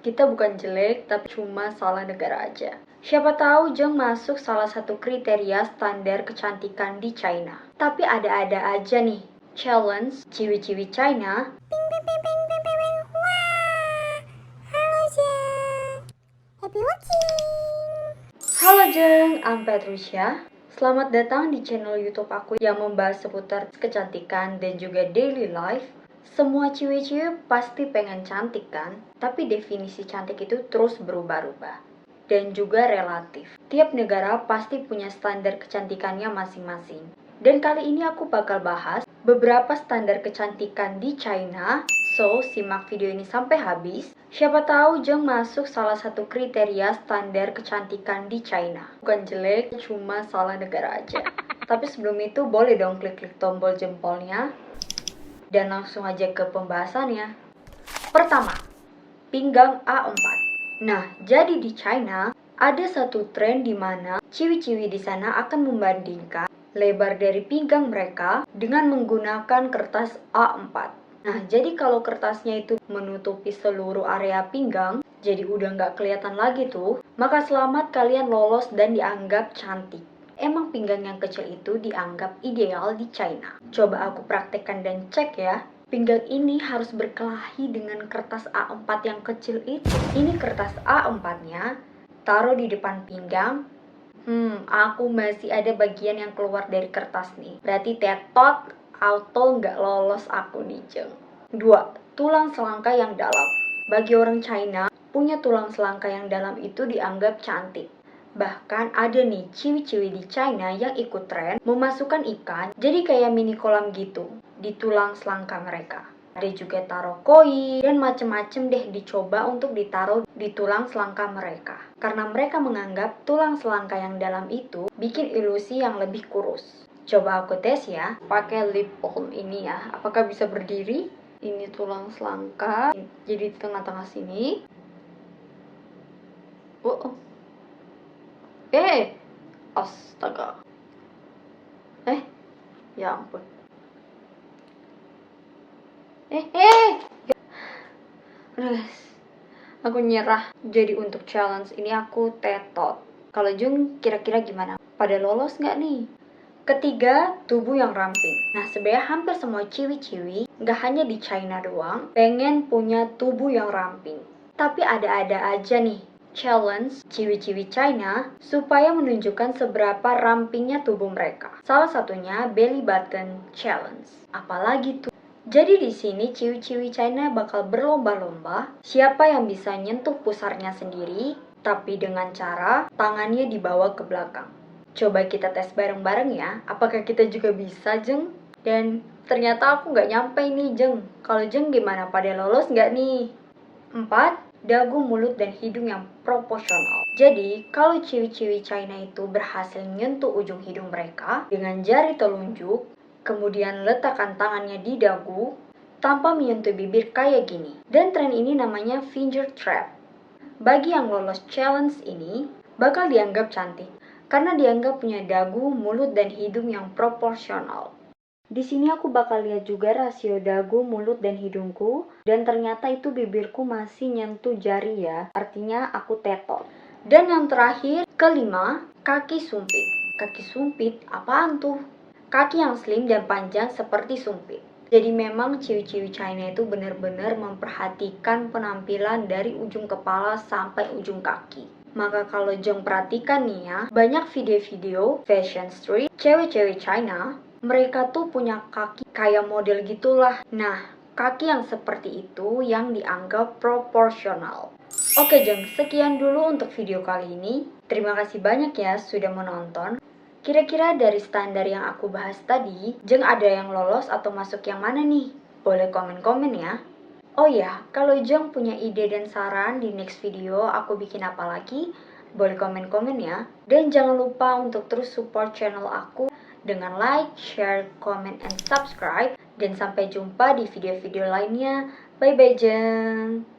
Kita bukan jelek, tapi cuma salah negara aja. Siapa tahu Jeng masuk salah satu kriteria standar kecantikan di China. Tapi ada-ada aja nih. Challenge ciwi-ciwi China. Halo Jeng, happy watching. Halo Jeng, I'm Patricia. Selamat datang di channel YouTube aku yang membahas seputar kecantikan dan juga daily life. Semua ciwi-ciwi pasti pengen cantik kan? Tapi definisi cantik itu terus berubah-ubah. Dan juga relatif. Tiap negara pasti punya standar kecantikannya masing-masing. Dan kali ini aku bakal bahas beberapa standar kecantikan di China. So, simak video ini sampai habis. Siapa tahu Jeng masuk salah satu kriteria standar kecantikan di China. Bukan jelek, cuma salah negara aja. Tapi sebelum itu boleh dong klik-klik tombol jempolnya. Dan langsung aja ke pembahasannya. Pertama, pinggang A4. Nah, jadi di China ada satu tren di mana ciwi-ciwi di sana akan membandingkan lebar dari pinggang mereka dengan menggunakan kertas A4. Nah, jadi kalau kertasnya itu menutupi seluruh area pinggang, jadi udah nggak kelihatan lagi tuh, maka selamat kalian lolos dan dianggap cantik. Emang pinggang yang kecil itu dianggap ideal di China. Coba aku praktekkan dan cek ya. Pinggang ini harus berkelahi dengan kertas A4 yang kecil itu. Ini kertas A4-nya, taruh di depan pinggang. Aku masih ada bagian yang keluar dari kertas nih. Berarti tetot, auto nggak lolos aku nih Jeng. 2. Tulang selangka yang dalam. Bagi orang China, punya tulang selangka yang dalam itu dianggap cantik. Bahkan ada nih ciwi-ciwi di China yang ikut tren memasukkan ikan jadi kayak mini kolam gitu di tulang selangka mereka. Ada juga taruh koin dan macem-macem deh dicoba untuk ditaruh di tulang selangka mereka. Karena mereka menganggap tulang selangka yang dalam itu bikin ilusi yang lebih kurus. Coba aku tes ya, pakai lip balm ini ya. Apakah bisa berdiri? Ini tulang selangka, jadi di tengah-tengah sini. Astaga. Ya ampun. Guys, aku nyerah. Jadi untuk challenge ini aku tetot. Kalau Jung kira-kira gimana? Pada lolos nggak nih? Ketiga, tubuh yang ramping. Nah, sebenarnya hampir semua ciwi-ciwi, nggak hanya di China doang, pengen punya tubuh yang ramping. Tapi ada-ada aja nih challenge ciwi-ciwi China supaya menunjukkan seberapa rampingnya tubuh mereka. Salah satunya belly button challenge. Apalagi tuh? Jadi di sini ciwi-ciwi China bakal berlomba-lomba siapa yang bisa nyentuh pusarnya sendiri, tapi dengan cara tangannya dibawa ke belakang. Coba kita tes bareng-bareng ya, apakah kita juga bisa Jeng? Dan ternyata aku nggak nyampe nih Jeng. Kalau Jeng gimana, pada lolos nggak nih? 4. Dagu, mulut, dan hidung yang proporsional. Jadi, kalau ciwi-ciwi China itu berhasil nyentuh ujung hidung mereka dengan jari telunjuk, kemudian letakkan tangannya di dagu, tanpa menyentuh bibir kayak gini. Dan tren ini namanya finger trap. Bagi yang lolos challenge ini, bakal dianggap cantik, karena dianggap punya dagu, mulut, dan hidung yang proporsional. Di sini aku bakal lihat juga rasio dagu, mulut, dan hidungku. Dan ternyata itu bibirku masih nyentuh jari ya. Artinya aku tetot. Dan yang terakhir, kelima, kaki sumpit. Kaki sumpit, apaan tuh? Kaki yang slim dan panjang seperti sumpit. Jadi memang ciwi-ciwi China itu benar-benar memperhatikan penampilan dari ujung kepala sampai ujung kaki. Maka kalau Jeng perhatikan nih ya, banyak video-video fashion street, cewek-cewek China, mereka tuh punya kaki kayak model gitulah. Nah, kaki yang seperti itu yang dianggap proporsional. Oke Jeng, sekian dulu untuk video kali ini. Terima kasih banyak ya sudah menonton. Kira-kira dari standar yang aku bahas tadi, Jeng ada yang lolos atau masuk yang mana nih? Boleh komen-komen ya. Oh ya, kalau Jeng punya ide dan saran di next video aku bikin apa lagi, boleh komen-komen ya. Dan jangan lupa untuk terus support channel aku dengan like, share, comment, and subscribe. Dan sampai jumpa di video-video lainnya. Bye-bye Jeng.